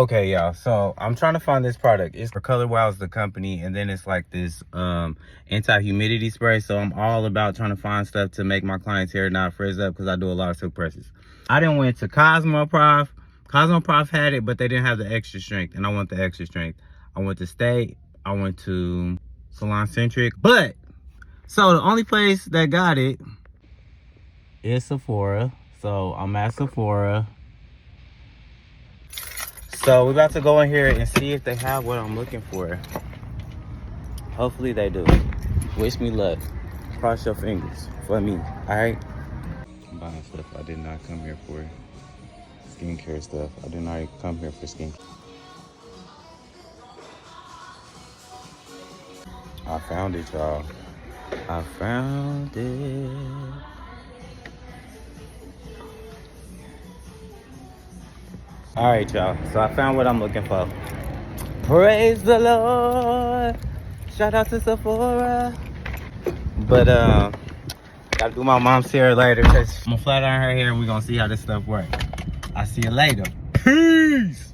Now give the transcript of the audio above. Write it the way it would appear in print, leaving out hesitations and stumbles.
Okay, y'all, so I'm trying to find this product. It's for Color Wow's, the company, and then it's like this anti-humidity spray. So I'm all about trying to find stuff to make my clients' hair not frizz up, because I do a lot of silk presses. I didn't went to Cosmoprof. Cosmoprof had it, but they didn't have the extra strength, and I want the extra strength. I went to State. I went to Salon Centric, but so the only place that got it is Sephora. So I'm at Sephora. So we're about to go in here and see if they have what I'm looking for. Hopefully they do. Wish me luck. Cross your fingers for me, all right? I'm buying stuff I did not come here for. Skincare stuff. I did not come here for skincare. I found it, y'all. I found it. All right, y'all. So I found what I'm looking for. Praise the Lord. Shout out to Sephora. But gotta do my mom's hair later, because I'm gonna flat iron her hair and we're gonna see how this stuff works. I'll see you later. Peace.